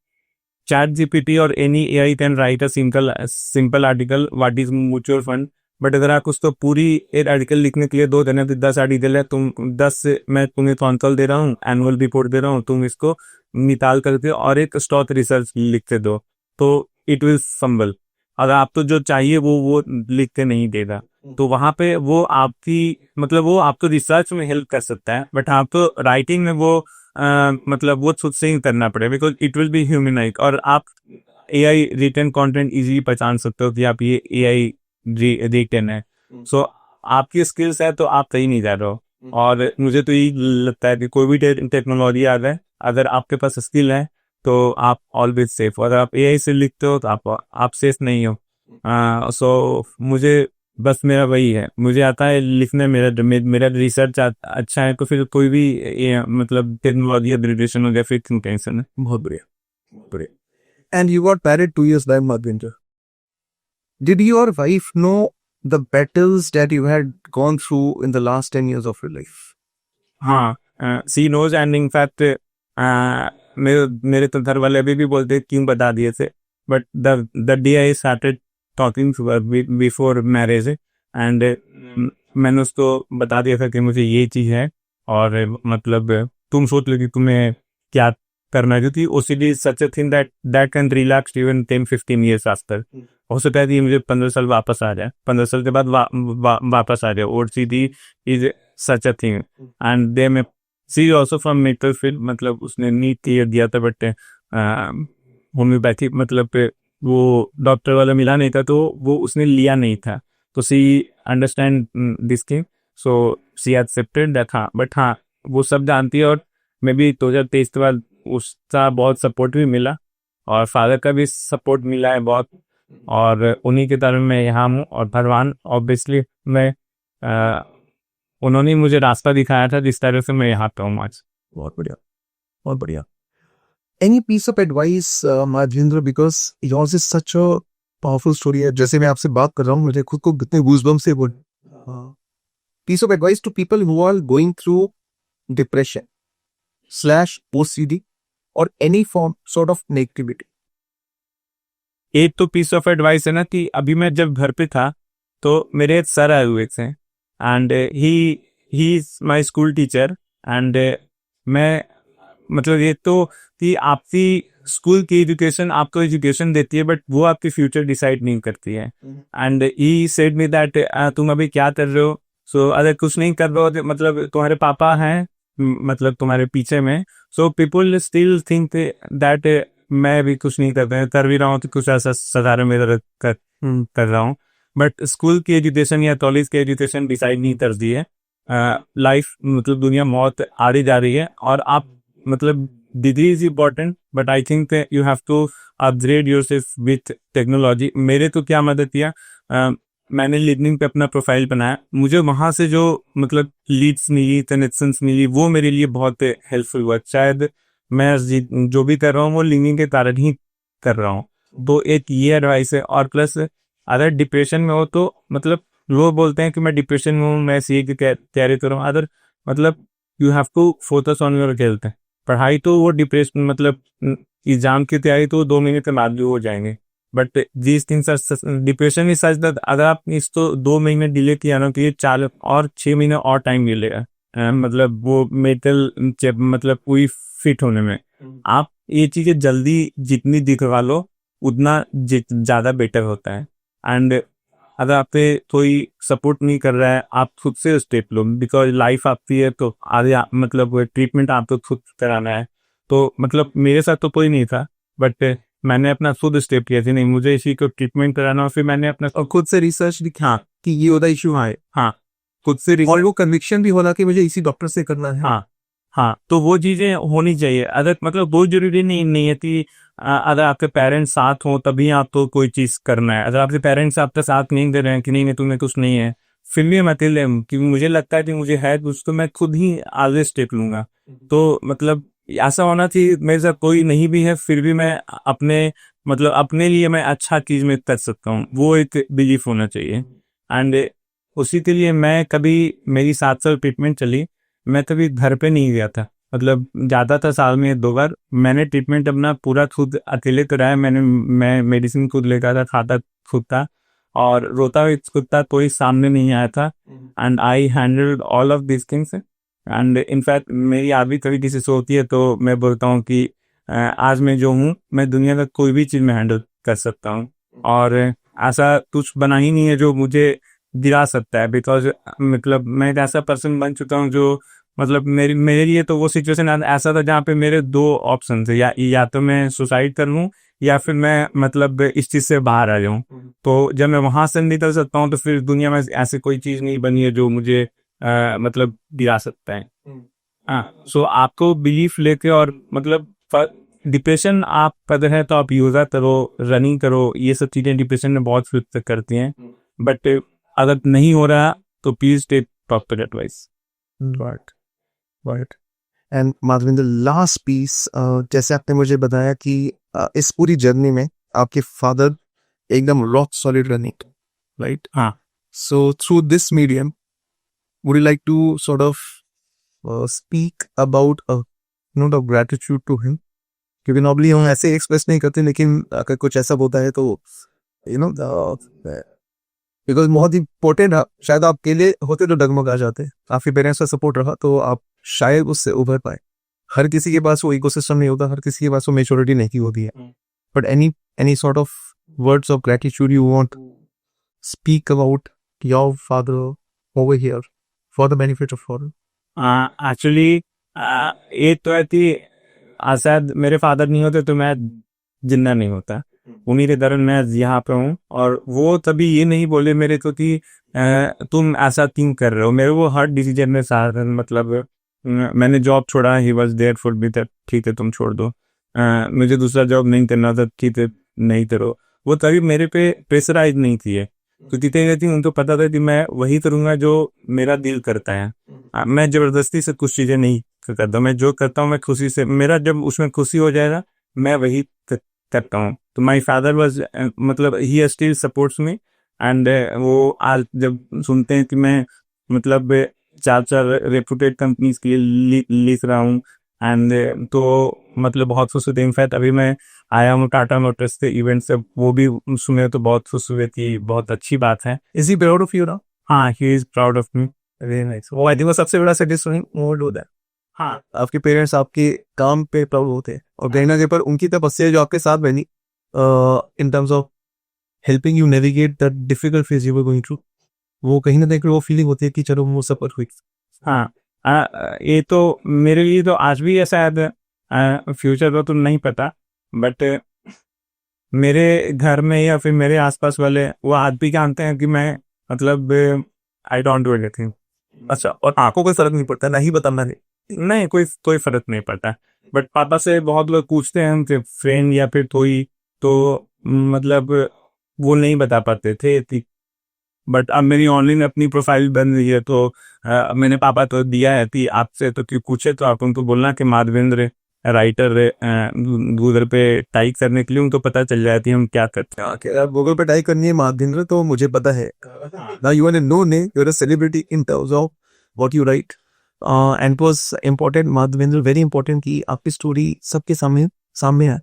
चैट जीपीटी और any AI can write a simple article what is mutual fund. But अगर आप उसको पूरी एक आर्टिकल लिखने के लिए 2 दिन 10 आर्टिकल है, तुम 10 मैं तुम्हें कॉन्कल दे रहा हूँ, एनुअल रिपोर्ट दे रहा हूँ, तुम इसको निकाल करके और एक स्टॉक रिसर्च लिखते दो, तो इट विल फंबल. अगर आप तो जो चाहिए वो लिख के नहीं देगा, तो वहां पे वो आपकी मतलब वो आपको रिसर्च में हेल्प कर सकता है, बट आपको राइटिंग में वो मतलब वो खुद से ही करना पड़ेगा, बिकॉज इट विल बी ह्यूमनाइक. और आप एआई रिटन कंटेंट इजीली पहचान सकते हो कि आप ये एआई रिटन है. सो आपकी स्किल्स है तो आप कहीं नहीं जा रहे हो. और मुझे तो यही लगता है कि कोई भी टेक्नोलॉजी आ जाए, अगर आपके पास स्किल है तो आप ऑलवेज सेफ. और आप एआई से लिखते हो तो आप सेफ नहीं हो. सो मुझे बस मेरा वही है, मुझे आता है लिखने, मेरा रिसर्च अच्छा है, तो फिर कोई भी ये मतलब टेक्नोलॉजी अपग्रेडेशन हो गया फिर क्यों टेंशन है. बहुत बढ़िया, बहुत बढ़िया. And you got married 2 years back, Madhvendra. Did your wife know the battles that you had gone through in the last 10 years of your life? हाँ, सी नोज. एंड इनफैक्ट मेरे तो घर वाले अभी भी बोलते क्यों बता दिए थे, but the day I started talking before marriage, and मैंने उसको बता दिया था कि मुझे ये चीज़ है, और मतलब तुम सोच लो कि तुम्हें क्या करना है, क्योंकि OCD such a thing that can relax even 10-15 years after. हो सकता है कि मुझे 15 साल वापस आ जाए, 15 साल के बाद वापस आ जाए. OCD is such a thing. And they में सी ऑल्सो फ्रॉम मेडिकल फील्ड, मतलब उसने नीट क्लियर दिया था, बट होम्योपैथी मतलब वो डॉक्टर वाला मिला नहीं था, तो वो उसने लिया नहीं था. तो she understand this thing, so she accepted that. हाँ, बट हाँ, वो सब जानती है. और मे बी 2023 के बाद उसका बहुत सपोर्ट भी मिला, और फादर का भी सपोर्ट मिला है बहुत, और उन्हीं के तरफ मैं यहाँ हूँ. और भगवान ऑब्वियसली मैं उन्होंने मुझे रास्ता दिखाया था, जिस तरह से मैं यहाँ पे हूँ आज. बहुत बढ़िया, बहुत बढ़िया. Any piece of advice, Madhvendra, because yours is such a powerful story है. जैसे मैं आपसे बात कर रहा हूँ, मुझे खुद को कितने goosebumps से बोल. Piece of advice to people who are going through depression / OCD or any form sort of negativity. एक तो पीस ऑफ एडवाइस है ना, कि अभी मैं जब घर पे था तो मेरे एक सर आए हुए थे, and he is my school teacher. And मैं मतलब ये तो कि आपकी स्कूल की एजुकेशन आपको एजुकेशन देती है, बट वो आपकी फ्यूचर डिसाइड नहीं करती है. And he said me that तुम अभी क्या कर रहे हो, सो अगर कुछ नहीं कर रहे हो तो मतलब तुम्हारे पापा हैं मतलब तुम्हारे पीछे में, so people still think that मैं भी कुछ नहीं कर भी रहा हूँ, तो कुछ ऐसा साधारण मेरा कर रहा हूँ. बट स्कूल की एजुकेशन या कॉलेज की एजुकेशन डिसाइड नहीं करती है. लाइफ मतलब दुनिया मौत आ रही जा रही है, और आप मतलब degree is important, but I think you have to upgrade yourself with technology. मेरे तो क्या मदद किया, मैंने लिंक्डइन पे अपना प्रोफाइल बनाया, मुझे वहां से जो मतलब लीड्स मिली, कनेक्शंस मिली, वो मेरे लिए बहुत हेल्पफुल हुआ. शायद मैं जो भी कर रहा हूँ वो लिंक्डइन के कारण ही कर रहा हूँ. तो एक ये एडवाइस है. और प्लस अगर डिप्रेशन में हो तो मतलब लोग बोलते हैं कि मैं डिप्रेशन में हूँ, मैं सीए की तैयारी कर रहा हूँ, अदर मतलब you have to focus on your health. पढ़ाई तो वो डिप्रेशन मतलब एग्जाम की तैयारी तो 2 महीने के बाद भी हो जाएंगे, but these things are depression is such that अगर आप इसको 2 महीने डिले किया ना, तो ये 4 और 6 महीने और टाइम मिलेगा मतलब वो मेंटल मतलब पूरी फिट होने में. आप ये चीजें जल्दी जितनी दिखवा लो उतना ज्यादा बेटर होता है. एंड अगर आप पे कोई सपोर्ट नहीं कर रहा है, आप खुद से स्टेप लो, बिकॉज लाइफ आपकी है, तो आगे मतलब ट्रीटमेंट आपको खुद कराना है. तो मतलब मेरे साथ तो कोई नहीं था, बट मैंने अपना खुद स्टेप किया थी, नहीं मुझे इसी को ट्रीटमेंट कराना, और फिर मैंने अपना और खुद से रिसर्च दिखा कि ये होता इशू है. हाँ, खुद से और वो कन्विक्शन भी होना कि मुझे इसी डॉक्टर से करना है। हाँ हाँ, तो वो चीजें होनी चाहिए। अगर मतलब वो जरूरी नहीं है कि अगर आपके पेरेंट्स साथ हो तभी आपको कोई चीज करना है। अगर आपके पेरेंट्स आपका साथ नहीं दे रहे हैं कि नहीं तुम्हें कुछ नहीं है, फिर भी मैं अकेले हूँ, क्योंकि मुझे लगता है कि मुझे है कुछ, तो मैं खुद ही आगे स्टेप लूंगा। तो मतलब ऐसा होना चाहिए मेरे साथ कोई नहीं भी है फिर भी मैं अपने मतलब अपने लिए मैं अच्छा चीज में कर सकता हूँ, वो एक बिलीफ होना चाहिए। एंड उसी के लिए मैं कभी, मेरी 7 साल ट्रीटमेंट चली, मैं कभी घर पे नहीं गया था। मतलब जाता था साल में 2 बार। मैंने ट्रीटमेंट अपना पूरा खुद अकेले कराया। मैं मेडिसिन खुद लेकर था, खाता खुद था, और रोता भी खुद था, कोई सामने नहीं आया था। And I handled all of this things. And in fact मेरी आज भी कभी किसी से होती है तो मैं बोलता हूँ कि आज मैं जो हूँ, मैं दुनिया का कोई भी चीज में हैंडल कर सकता हूँ। और ऐसा कुछ बना ही नहीं है जो मुझे गिरा सकता है, बिकॉज मतलब मैं एक ऐसा पर्सन बन चुका हूँ जो मतलब मेरे लिए तो वो सिचुएशन ऐसा था जहाँ पे मेरे 2 ऑप्शन थे, या तो मैं सुसाइड कर लूँ या फिर मैं मतलब इस चीज से बाहर आ जाऊं। तो जब मैं वहां से निकल सकता हूँ तो फिर दुनिया में ऐसी कोई चीज नहीं बनी है जो मुझे मतलब गिरा सकता है। हाँ, सो आपको बिलीफ लेके, और मतलब डिप्रेशन आप पता है तो आप योगा करो, रनिंग करो, ये सब चीजें डिप्रेशन में बहुत हेल्प करती हैं। बट अगर नहीं हो रहा तो please take proper advice. Right, right. And Madhavendra, last piece, जैसे आपने मुझे बताया कि इस पूरी जर्नी में आपके फादर एकदम रॉक सॉलिड रनिंग, राइट? हाँ, so through this medium would you like to sort of speak about a note of gratitude to him? क्योंकि नॉर्मली हम ऐसे एक्सप्रेस नहीं करते, लेकिन अगर कुछ ऐसा होता है तो यू नो, बिकॉज बहुत ही इम्पोर्टेंट है। शायद आप अकेले होते तो डगमगा जाते, आपके पेरेंट्स का सपोर्ट रहा तो आप शायद उससे उभर पाए। हर किसी के पास वो इकोसिस्टम नहीं होता, हर किसी के पास वो मेच्योरिटी नहीं होती है। But any sort of words of gratitude you want speak about your father over here for the benefit of all? Actually एक तो है कि शायद मेरे फादर नहीं होते तो मैं जिंदा नहीं होता। उन्हीं के दौरान मैं यहाँ पे हूँ, और वो तभी ये नहीं बोले मेरे को कि तुम ऐसा क्यों कर रहे हो। मेरे वो हर डिसीजन में साथ, मतलब मैंने जॉब छोड़ा, he was there for me, ठीक है तुम छोड़ दो। मुझे दूसरा जॉब नहीं करना था, ठीक है नहीं करो। वो तभी मेरे पे प्रेशराइज नहीं किए, क्योंकि कहती उनको पता था कि मैं वही करूंगा जो मेरा दिल करता है। मैं जबरदस्ती से कुछ चीजें नहीं करता, मैं जो करता हूँ मैं खुशी से, मेरा जब उसमें खुशी हो जाएगा मैं वही करता हूँ। तो माई फादर वॉज मतलब he still supports me. And वो आज जब सुनते हैं कि मैं मतलब 4 रेपुटेड कंपनीज के लिए लिख रहा हूँ, एंड तो मतलब बहुत खुश होते हैं। इनफैक्ट अभी मैं आया हूँ टाटा मोटर्स के इवेंट से, वो भी सुने तो बहुत खुश हुए थी, बहुत अच्छी बात है। Is he proud of you now? हाँ, he is proud of me. Very nice. वो आई थिंक वो सबसे बड़ा सेटिस्फाइंग मोमेंट होता है। हाँ, आपके पेरेंट्स आपके काम पे प्राउड होते हैं, और कहीं ना कहीं पर उनकी तपस्या जो आपके साथ बनी इन terms of helping you navigate the difficult phase you were going through, वो कहीं ना कहीं वो फीलिंग होती है कि चलो वो सफर हुई। हाँ, ये तो मेरे लिए तो आज भी ऐसा है, फ्यूचर का तो नहीं पता, बट मेरे घर में या फिर मेरे आसपास वाले वो आज भी जानते हैं कि मैं मतलब आई डोंट डू एनीथिंग। अच्छा, और आंखों को फर्क नहीं पड़ता, नहीं बताना नहीं, कोई फर्क नहीं पड़ता। बट पापा से बहुत लोग पूछते हैं उनके फ्रेंड या फिर कोई, तो मतलब वो नहीं बता पाते थे। बट अब मेरी ऑनलाइन अपनी प्रोफाइल बन रही है, तो मैंने पापा तो दिया है कि आपसे तो क्यों पूछे तो आप उनको बोलना कि माधवेंद्र राइटर गूगल पे टाइप करने के लिए उनको पता चल जाती है हम क्या करते हैं। गूगल पे टाइप करनी है माधवेंद्र तो मुझे पता है। Now you are no name, you are a celebrity in terms of what you write, and it was important Madhavendra, very important कि आपकी स्टोरी सबके सामने है।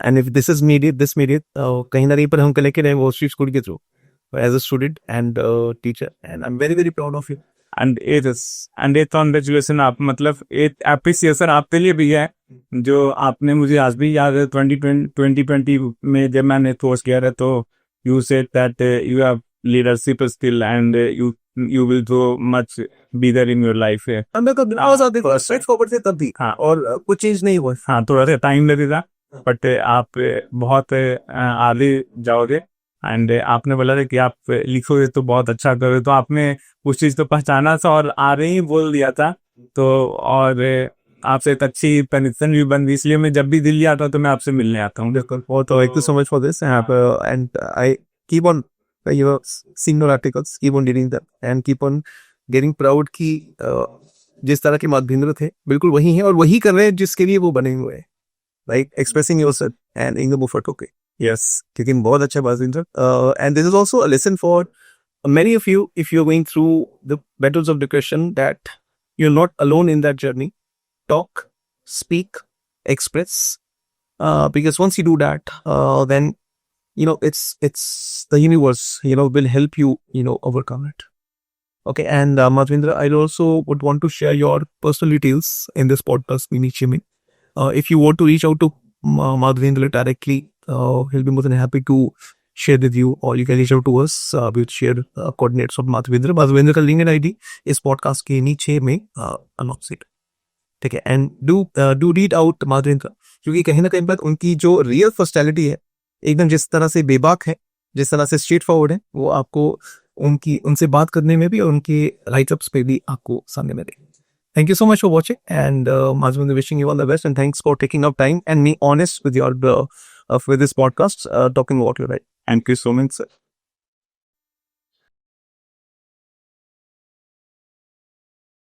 And if this is mediate, this mediate कहीं ना कहीं पर हम कनेक्टेड हैं वो स्कूल के through as a student and teacher, and I'm very very proud of you. And ये कॉन्ग्रेचुलेसन आप, मतलब एक एप्रिसिएशन आपके लिए भी है जो आपने, मुझे आज भी याद है 2020 में जब मैंने कोर्स किया था, तो you said that you have leadership skill and you will go much bigger in your life है। मैं कब आवाज आते थे स्ट्रेट फॉरवर्ड थे तब भी, हाँ, और कुछ चीज नहीं हुआ। हाँ, थोड़ा सा टाइम लगेगा, बट आप बहुत आगे जाओगे। एंड आपने बोला था कि आप लिखोगे तो बहुत अच्छा करोगे, तो आपने उस चीज़ को पहचाना था और आ रहे ही बोल दिया था। तो और आपसे एक अच्छी कनेक्शन भी बन गई, इसलिए मैं जब भी दिल्ली आता हूँ तो मैं आपसे मिलने आता हूँ। Thank you so much for this. And I keep on, seeing your articles, keep on reading them, and keep on getting proud कि जिस तरह के माधवेंद्र थे बिल्कुल वही हैं और वही कर रहे हैं जिसके लिए वो बने हुए हैं, like expressing yourself and in the movement. Okay, yes, क्योंकि बहुत अच्छा Madhavendra. And this is also a lesson for many of you if you're going through the battles of depression, that you're not alone in that journey. Talk, speak, express. Because once you do that, then it's the universe will help you overcome it. Okay, and Madhvendra, I also would want to share your personal details in this podcast नीचे में. If you want to reach out to Madhvendra directly, he'll be more than happy to share with you, or you can reach out to us. We'll share coordinates of Madhvendra. Madhvendra का LinkedIn ID इस podcast के नीचे में announce it. ठीक है, and do read out Madhavendra, क्योंकि कहीं ना कहीं पर उनकी जो रियल पर्सनैलिटी है, एकदम जिस तरह से बेबाक है, जिस तरह से स्ट्रेट फॉरवर्ड है, वो आपको उनसे बात करने में भी और उनके राइटअप्स पे भी आपको सामने में देंगे. Thank you so much for watching, and Madhvendra, wishing you all the best, and thanks for taking up time and being honest with your with this podcast, talking about your life. Thank you so much sir.